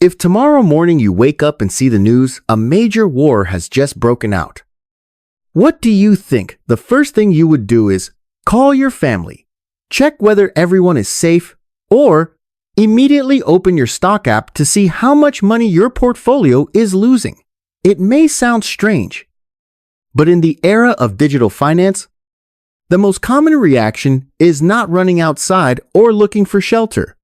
If tomorrow morning you wake up and see the news, a major war has just broken out, what do you think the first thing you would do is call your family, check whether everyone is safe, or immediately open your stock app to see how much money your portfolio is losing? It may sound strange, but in the era of digital finance, the most common reaction is not running outside or looking for shelter.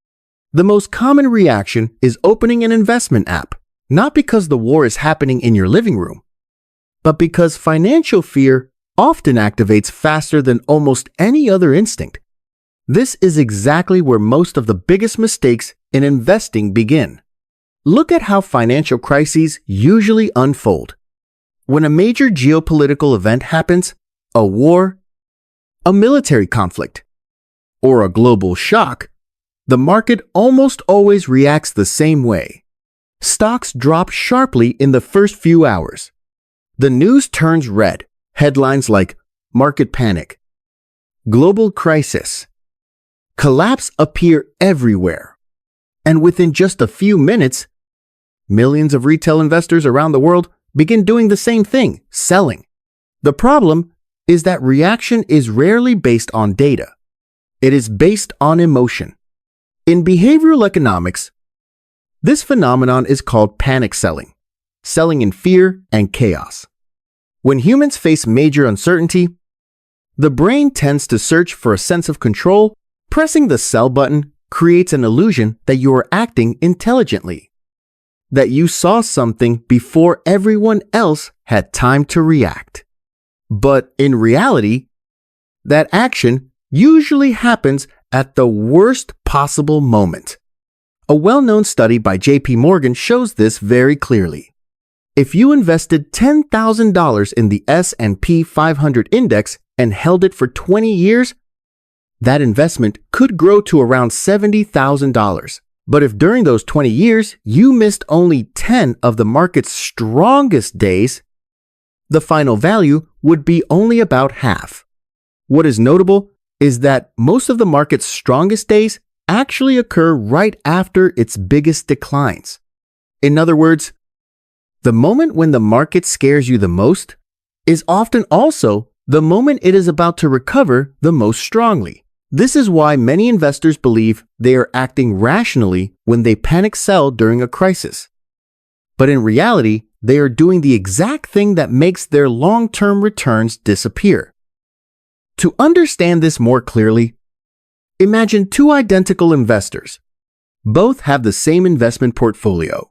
The most common reaction is opening an investment app, not because the war is happening in your living room, but because financial fear often activates faster than almost any other instinct. This is exactly where most of the biggest mistakes in investing begin. Look at how financial crises usually unfold. When a major geopolitical event happens, a war, a military conflict, or a global shock, the market almost always reacts the same way. Stocks drop sharply in the first few hours. The news turns red. Headlines like "Market Panic," "Global Crisis," "Collapse" appear everywhere. And within just a few minutes, millions of retail investors around the world begin doing the same thing, selling. The problem is that reaction is rarely based on data. It is based on emotion. In behavioral economics, this phenomenon is called panic selling, selling in fear and chaos. When humans face major uncertainty, the brain tends to search for a sense of control. Pressing the sell button creates an illusion that you are acting intelligently, that you saw something before everyone else had time to react. But in reality, that action usually happens at the worst possible moment. A well-known study by JP Morgan shows this very clearly. If you invested $10,000 in the S&P 500 index and held it for 20 years, that investment could grow to around $70,000. But if during those 20 years you missed only 10 of the market's strongest days, the final value would be only about half. What is notable is that most of the market's strongest days actually occur right after its biggest declines. In other words, the moment when the market scares you the most is often also the moment it is about to recover the most strongly. This is why many investors believe they are acting rationally when they panic sell during a crisis. But in reality, they are doing the exact thing that makes their long-term returns disappear. To understand this more clearly, imagine two identical investors. Both have the same investment portfolio,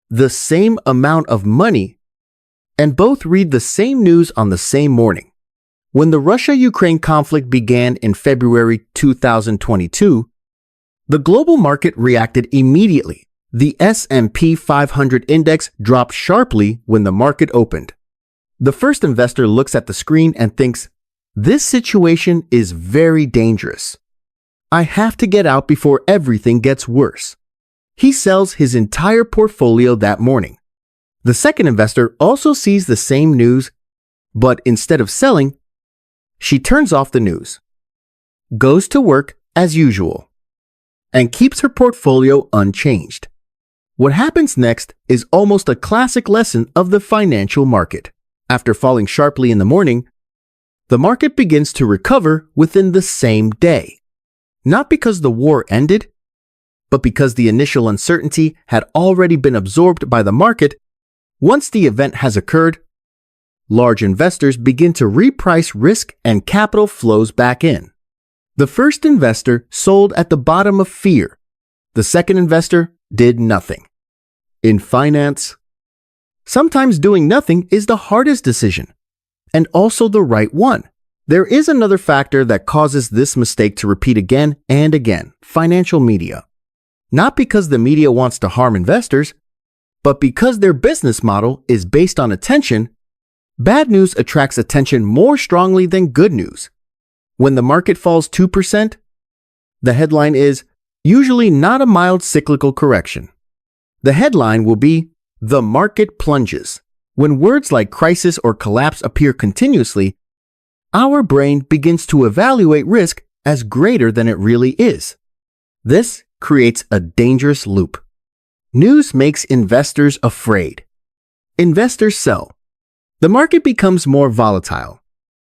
the same amount of money, and both read the same news on the same morning. When the Russia-Ukraine conflict began in February 2022, the global market reacted immediately. The S&P 500 index dropped sharply when the market opened. The first investor looks at the screen and thinks, "This situation is very dangerous. I have to get out before everything gets worse." He sells his entire portfolio that morning. The second investor also sees the same news, but instead of selling, she turns off the news, goes to work as usual, and keeps her portfolio unchanged. What happens next is almost a classic lesson of the financial market. After falling sharply in the morning, the market begins to recover within the same day. Not because the war ended, but because the initial uncertainty had already been absorbed by the market. Once the event has occurred, large investors begin to reprice risk and capital flows back in. The first investor sold at the bottom of fear. The second investor did nothing. In finance, sometimes doing nothing is the hardest decision, and also the right one. There is another factor that causes this mistake to repeat again and again: financial media. Not because the media wants to harm investors, but because their business model is based on attention. Bad news attracts attention more strongly than good news. When the market falls 2%, the headline is usually not a mild cyclical correction. The headline will be, "The market plunges." When words like crisis or collapse appear continuously, our brain begins to evaluate risk as greater than it really is. This creates a dangerous loop. News makes investors afraid. Investors sell. The market becomes more volatile.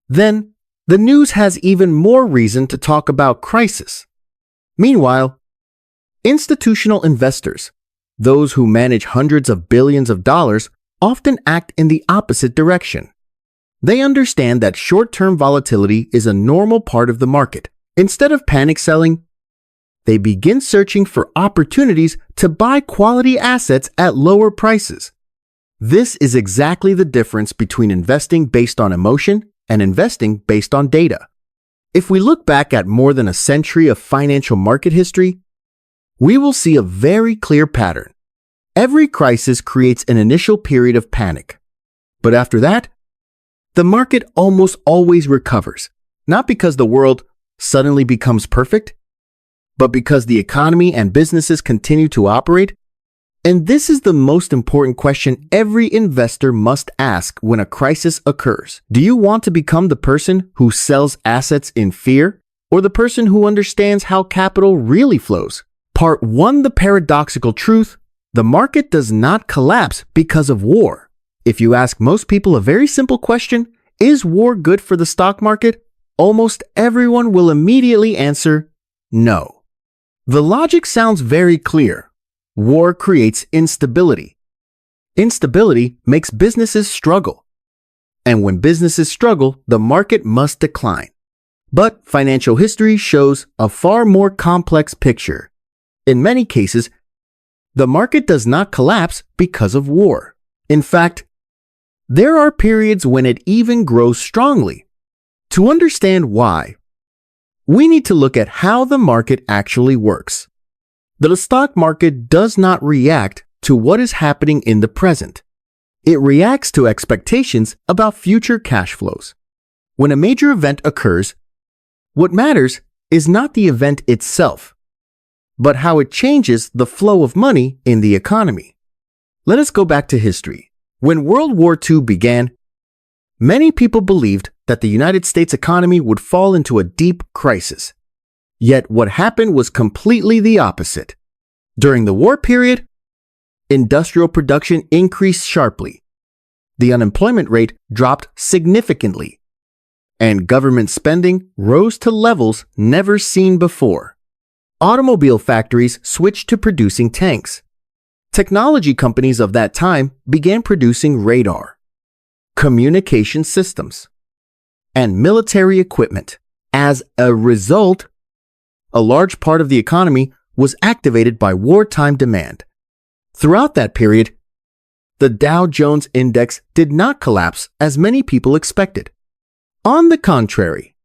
Then, the news has even more reason to talk about crisis. Meanwhile, institutional investors, those who manage hundreds of billions of dollars, often act in the opposite direction. They understand that short-term volatility is a normal part of the market. Instead of panic selling, they begin searching for opportunities to buy quality assets at lower prices. This is exactly the difference between investing based on emotion and investing based on data. If we look back at more than a century of financial market history, we will see a very clear pattern. Every crisis creates an initial period of panic. But after that, the market almost always recovers, not because the world suddenly becomes perfect, but because the economy and businesses continue to operate. And this is the most important question every investor must ask when a crisis occurs. Do you want to become the person who sells assets in fear, or the person who understands how capital really flows? Part 1: The paradoxical truth. The market does not collapse because of war. If you ask most people a very simple question, is war good for the stock market? Almost everyone will immediately answer no. The logic sounds very clear. War creates instability. Instability makes businesses struggle. And when businesses struggle, the market must decline. But financial history shows a far more complex picture. In many cases, the market does not collapse because of war. In fact, there are periods when it even grows strongly. To understand why, we need to look at how the market actually works. The stock market does not react to what is happening in the present. It reacts to expectations about future cash flows. When a major event occurs, what matters is not the event itself, but how it changes the flow of money in the economy. Let us go back to history. When World War II began, many people believed that the United States economy would fall into a deep crisis. Yet what happened was completely the opposite. During the war period, industrial production increased sharply. The unemployment rate dropped significantly, and government spending rose to levels never seen before. Automobile factories switched to producing tanks. Technology companies of that time began producing radar, communication systems, and military equipment. As a result, a large part of the economy was activated by wartime demand. Throughout that period, the Dow Jones Index did not collapse as many people expected. On the contrary,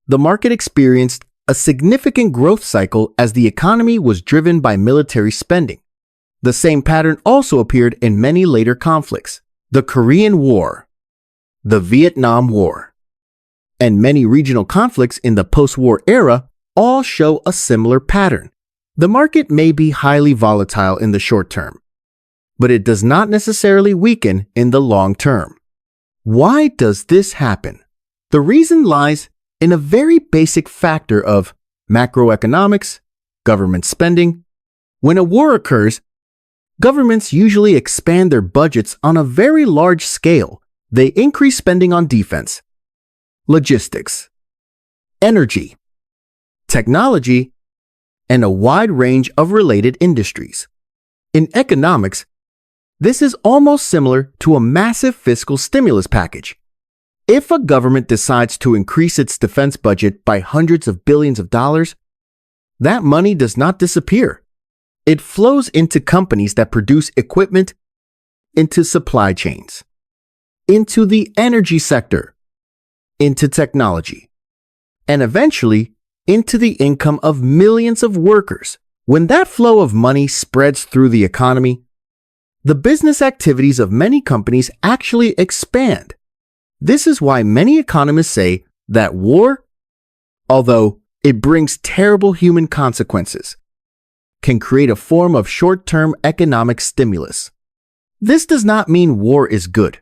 the market experienced a significant growth cycle as the economy was driven by military spending. The same pattern also appeared in many later conflicts. The Korean War, the Vietnam War, and many regional conflicts in the post-war era all show a similar pattern. The market may be highly volatile in the short term, but it does not necessarily weaken in the long term. Why does this happen? The reason lies in a very basic factor of macroeconomics, government spending. When a war occurs, governments usually expand their budgets on a very large scale. They increase spending on defense, logistics, energy, technology, and a wide range of related industries. In economics, this is almost similar to a massive fiscal stimulus package. If a government decides to increase its defense budget by hundreds of billions of dollars, that money does not disappear. It flows into companies that produce equipment, into supply chains, into the energy sector, into technology, and eventually into the income of millions of workers. When that flow of money spreads through the economy, the business activities of many companies actually expand. This is why many economists say that war, although it brings terrible human consequences, can create a form of short-term economic stimulus. This does not mean war is good,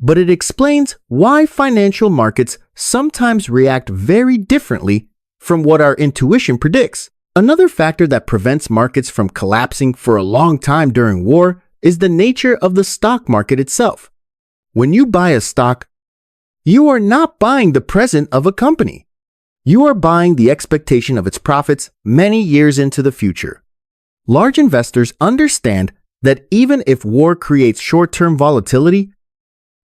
but it explains why financial markets sometimes react very differently from what our intuition predicts. Another factor that prevents markets from collapsing for a long time during war is the nature of the stock market itself. When you buy a stock, you are not buying the present of a company. You are buying the expectation of its profits many years into the future. Large investors understand that even if war creates short-term volatility,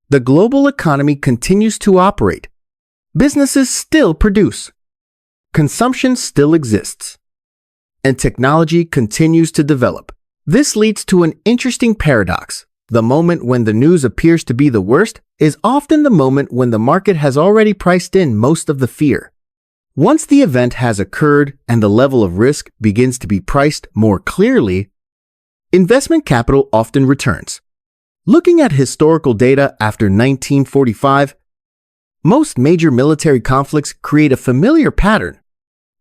the global economy continues to operate. Businesses still produce. Consumption still exists. And technology continues to develop. This leads to an interesting paradox. The moment when the news appears to be the worst is often the moment when the market has already priced in most of the fear. Once the event has occurred and the level of risk begins to be priced more clearly, investment capital often returns. Looking at historical data after 1945, most major military conflicts create a familiar pattern.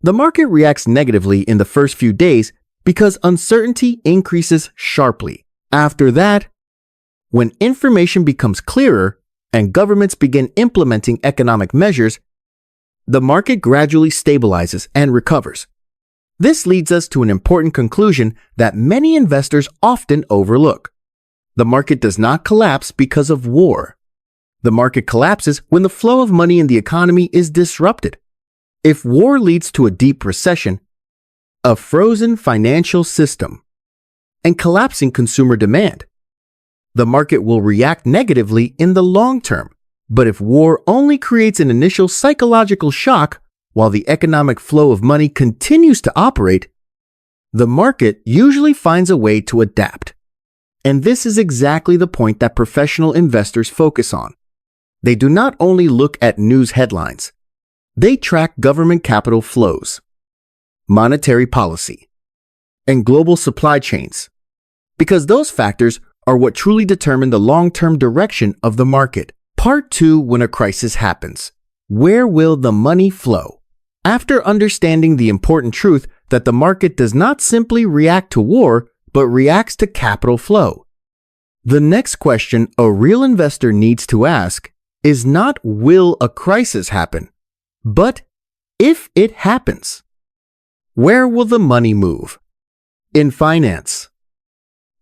The market reacts negatively in the first few days because uncertainty increases sharply. After that, when information becomes clearer and governments begin implementing economic measures, the market gradually stabilizes and recovers. This leads us to an important conclusion that many investors often overlook. The market does not collapse because of war. The market collapses when the flow of money in the economy is disrupted. If war leads to a deep recession, a frozen financial system, and collapsing consumer demand, the market will react negatively in the long term. But if war only creates an initial psychological shock while the economic flow of money continues to operate, the market usually finds a way to adapt. And this is exactly the point that professional investors focus on. They do not only look at news headlines. They track government capital flows, monetary policy, and global supply chains, because those factors are what truly determine the long-term direction of the market. Part 2: When a crisis happens. Where will the money flow? After understanding the important truth that the market does not simply react to war, but reacts to capital flow, the next question a real investor needs to ask is not will a crisis happen, but if it happens, where will the money move? In finance,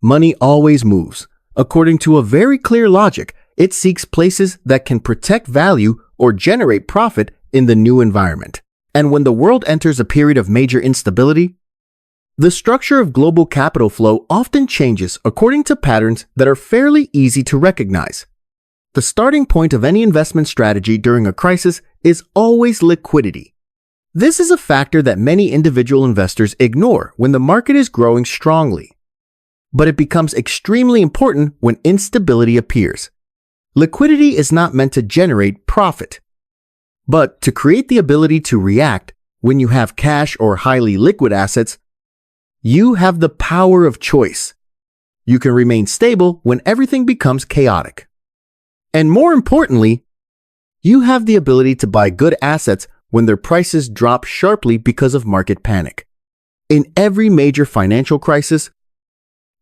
money always moves. According to a very clear logic, it seeks places that can protect value or generate profit in the new environment. And when the world enters a period of major instability, the structure of global capital flow often changes according to patterns that are fairly easy to recognize. The starting point of any investment strategy during a crisis is always liquidity. This is a factor that many individual investors ignore when the market is growing strongly, but it becomes extremely important when instability appears. Liquidity is not meant to generate profit, but to create the ability to react. When you have cash or highly liquid assets, you have the power of choice. You can remain stable when everything becomes chaotic. And more importantly, you have the ability to buy good assets when their prices drop sharply because of market panic. In every major financial crisis,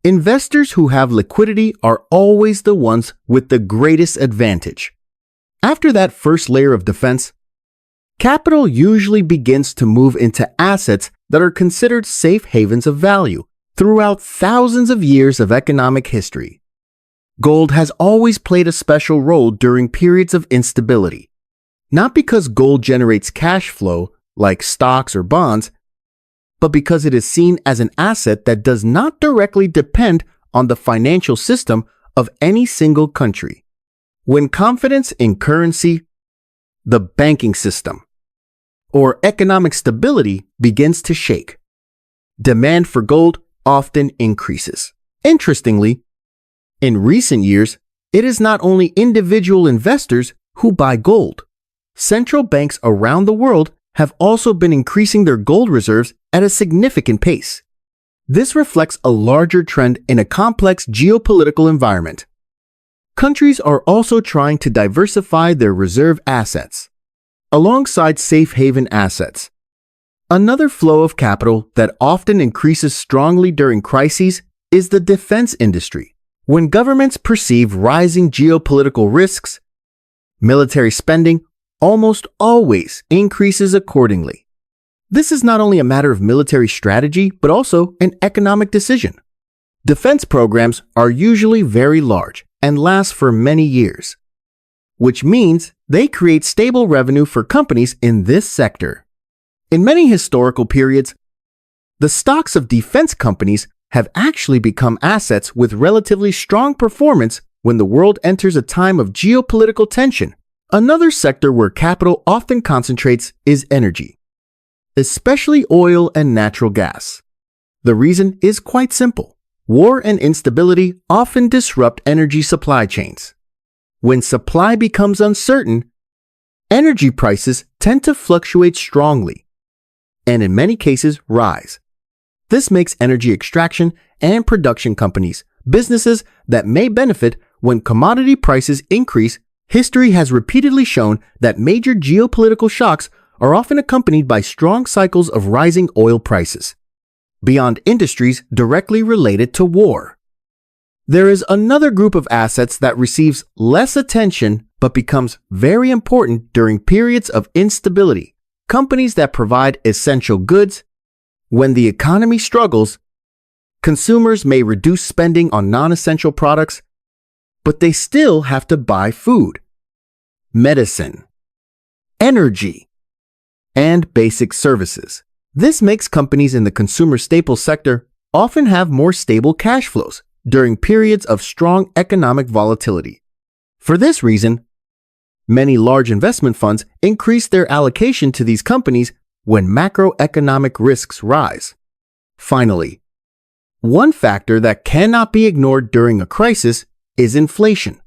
investors who have liquidity are always the ones with the greatest advantage. After that first layer of defense, capital usually begins to move into assets that are considered safe havens of value throughout thousands of years of economic history. Gold has always played a special role during periods of instability, not because gold generates cash flow like stocks or bonds, but because it is seen as an asset that does not directly depend on the financial system of any single country. When confidence in currency, the banking system, or economic stability begins to shake, demand for gold often increases. Interestingly, in recent years, it is not only individual investors who buy gold. Central banks around the world have also been increasing their gold reserves at a significant pace. This reflects a larger trend in a complex geopolitical environment. Countries are also trying to diversify their reserve assets, alongside safe haven assets. Another flow of capital that often increases strongly during crises is the defense industry. When governments perceive rising geopolitical risks, military spending almost always increases accordingly. This is not only a matter of military strategy, but also an economic decision. Defense programs are usually very large and last for many years, which means they create stable revenue for companies in this sector. In many historical periods, the stocks of defense companies have actually become assets with relatively strong performance when the world enters a time of geopolitical tension. Another sector where capital often concentrates is energy, especially oil and natural gas. The reason is quite simple. War and instability often disrupt energy supply chains. When supply becomes uncertain, energy prices tend to fluctuate strongly and in many cases rise. This makes energy extraction and production companies businesses that may benefit when commodity prices increase. History has repeatedly shown that major geopolitical shocks are often accompanied by strong cycles of rising oil prices, beyond industries directly related to war. There is another group of assets that receives less attention but becomes very important during periods of instability. Companies that provide essential goods. When the economy struggles, consumers may reduce spending on non-essential products, but they still have to buy food, medicine, energy, and basic services. This makes companies in the consumer staples sector often have more stable cash flows during periods of strong economic volatility. For this reason, many large investment funds increase their allocation to these companies when macroeconomic risks rise. Finally, one factor that cannot be ignored during a crisis is inflation.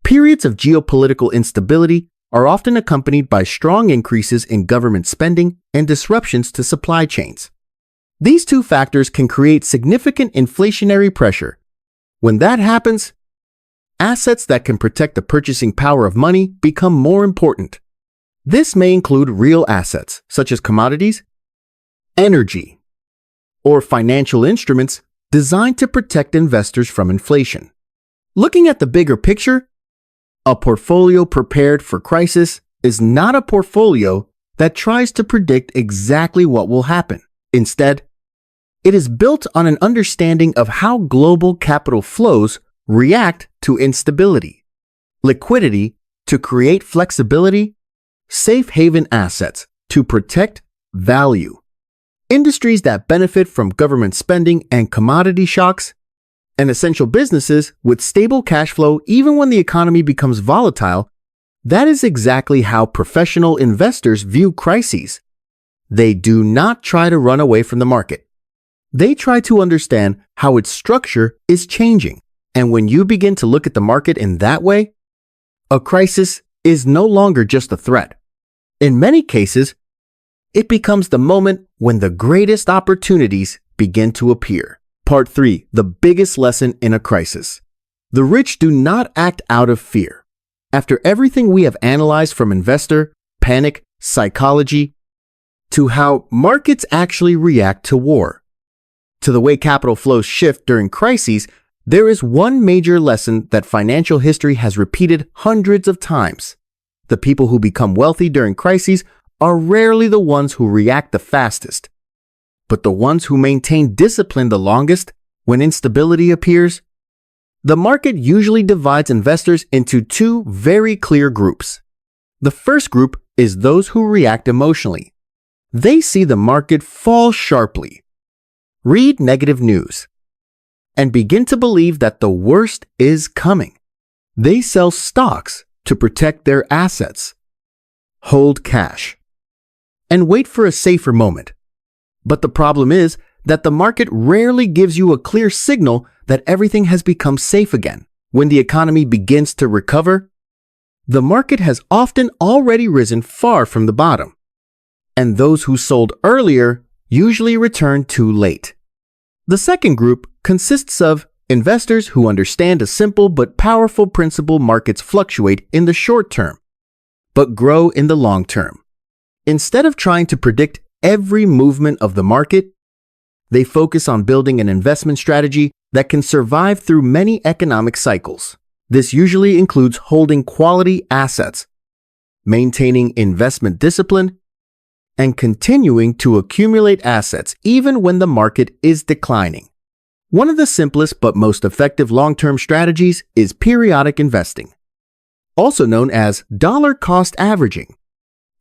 Periods of geopolitical instability are often accompanied by strong increases in government spending and disruptions to supply chains. These two factors can create significant inflationary pressure. When that happens, assets that can protect the purchasing power of money become more important. This may include real assets, such as commodities, energy, or financial instruments designed to protect investors from inflation. Looking at the bigger picture, a portfolio prepared for crisis is not a portfolio that tries to predict exactly what will happen. Instead, it is built on an understanding of how global capital flows react to instability, liquidity to create flexibility, safe haven assets to protect value, industries that benefit from government spending and commodity shocks, and essential businesses with stable cash flow even when the economy becomes volatile. That is exactly how professional investors view crises. They do not try to run away from the market. They try to understand how its structure is changing. And when you begin to look at the market in that way, a crisis is no longer just a threat. In many cases, it becomes the moment when the greatest opportunities begin to appear. Part 3. The biggest lesson in a crisis. The rich do not act out of fear. After everything we have analyzed from investor, panic, psychology, to how markets actually react to war, to the way capital flows shift during crises, there is one major lesson that financial history has repeated hundreds of times. The people who become wealthy during crises are rarely the ones who react the fastest, but the ones who maintain discipline the longest when instability appears. The market usually divides investors into two very clear groups. The first group is those who react emotionally. They see the market fall sharply, read negative news, and begin to believe that the worst is coming. They sell stocks to protect their assets, hold cash, and wait for a safer moment. But the problem is that the market rarely gives you a clear signal that everything has become safe again. When the economy begins to recover, the market has often already risen far from the bottom, and those who sold earlier usually return too late. The second group consists of investors who understand a simple but powerful principle: markets fluctuate in the short term, but grow in the long term. Instead of trying to predict every movement of the market, they focus on building an investment strategy that can survive through many economic cycles. This usually includes holding quality assets, maintaining investment discipline, and continuing to accumulate assets even when the market is declining. One of the simplest but most effective long-term strategies is periodic investing, also known as dollar cost averaging.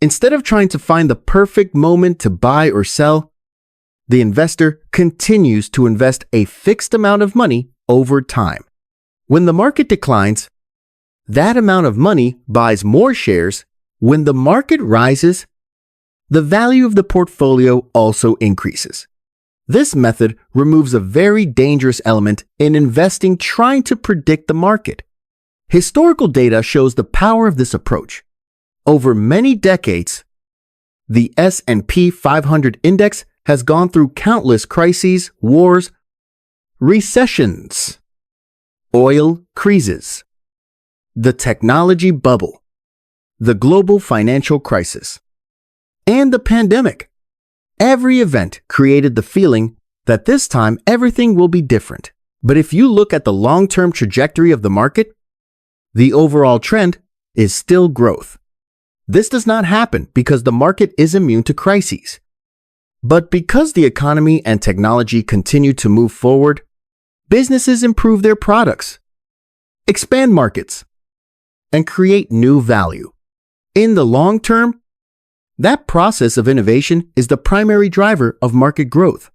Instead of trying to find the perfect moment to buy or sell, the investor continues to invest a fixed amount of money over time. When the market declines, that amount of money buys more shares. When the market rises, the value of the portfolio also increases. This method removes a very dangerous element in investing trying to predict the market. Historical data shows the power of this approach. Over many decades, the S&P 500 index has gone through countless crises, wars, recessions, oil crises, the technology bubble, the global financial crisis, and the pandemic. Every event created the feeling that this time everything will be different. But if you look at the long-term trajectory of the market, the overall trend is still growth. This does not happen because the market is immune to crises, but because the economy and technology continue to move forward. Businesses improve their products, expand markets, and create new value. In the long term, that process of innovation is the primary driver of market growth.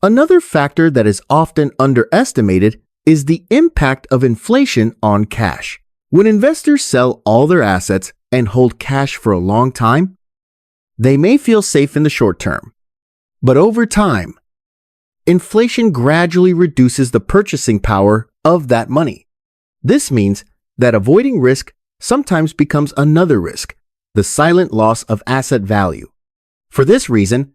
Another factor that is often underestimated is the impact of inflation on cash. When investors sell all their assets and hold cash for a long time, they may feel safe in the short term. But over time, inflation gradually reduces the purchasing power of that money. This means that avoiding risk sometimes becomes another risk, the silent loss of asset value. For this reason,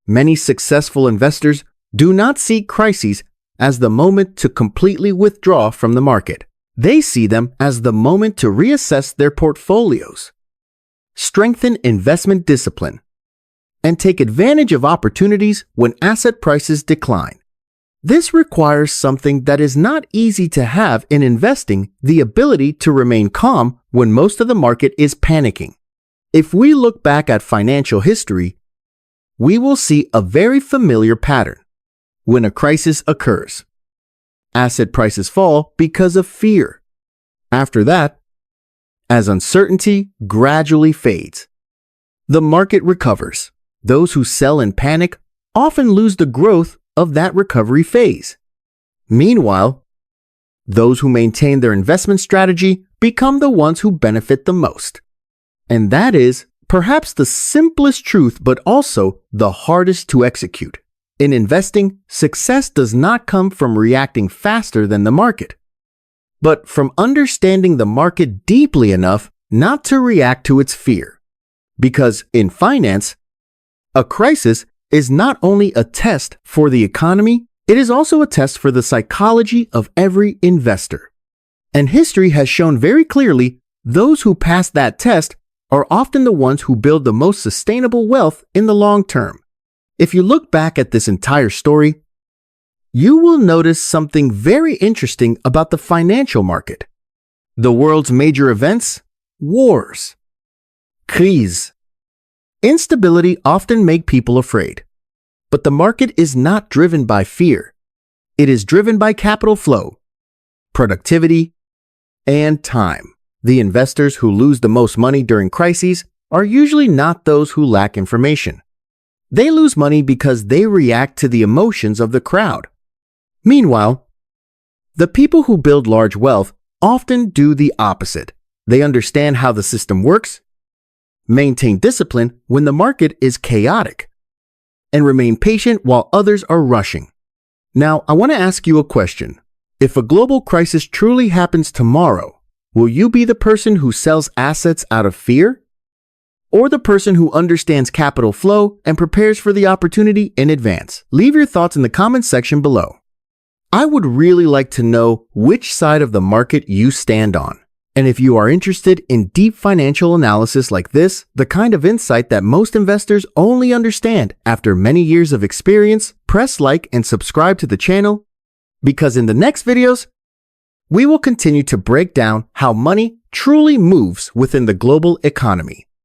many successful investors do not see crises as the moment to completely withdraw from the market. They see them as the moment to reassess their portfolios, strengthen investment discipline, and take advantage of opportunities when asset prices decline. This requires something that is not easy to have in investing: the ability to remain calm when most of the market is panicking. If we look back at financial history, we will see a very familiar pattern. When a crisis occurs, asset prices fall because of fear. After that, as uncertainty gradually fades, the market recovers. Those who sell in panic often lose the growth of that recovery phase. Meanwhile, those who maintain their investment strategy become the ones who benefit the most. And that is perhaps the simplest truth, but also the hardest to execute. In investing, success does not come from reacting faster than the market, but from understanding the market deeply enough not to react to its fear. Because in finance, a crisis is not only a test for the economy, it is also a test for the psychology of every investor. And history has shown very clearly those who pass that test are often the ones who build the most sustainable wealth in the long term. If you look back at this entire story, you will notice something very interesting about the financial market. The world's major events, wars, crises, instability often make people afraid. But the market is not driven by fear. It is driven by capital flow, productivity, and time. The investors who lose the most money during crises are usually not those who lack information. They lose money because they react to the emotions of the crowd. Meanwhile, the people who build large wealth often do the opposite. They understand how the system works, maintain discipline when the market is chaotic, and remain patient while others are rushing. Now, I want to ask you a question. If a global crisis truly happens tomorrow, will you be the person who sells assets out of fear? Or the person who understands capital flow and prepares for the opportunity in advance? Leave your thoughts in the comments section below. I would really like to know which side of the market you stand on. And if you are interested in deep financial analysis like this, the kind of insight that most investors only understand after many years of experience, press like and subscribe to the channel, because in the next videos, we will continue to break down how money truly moves within the global economy.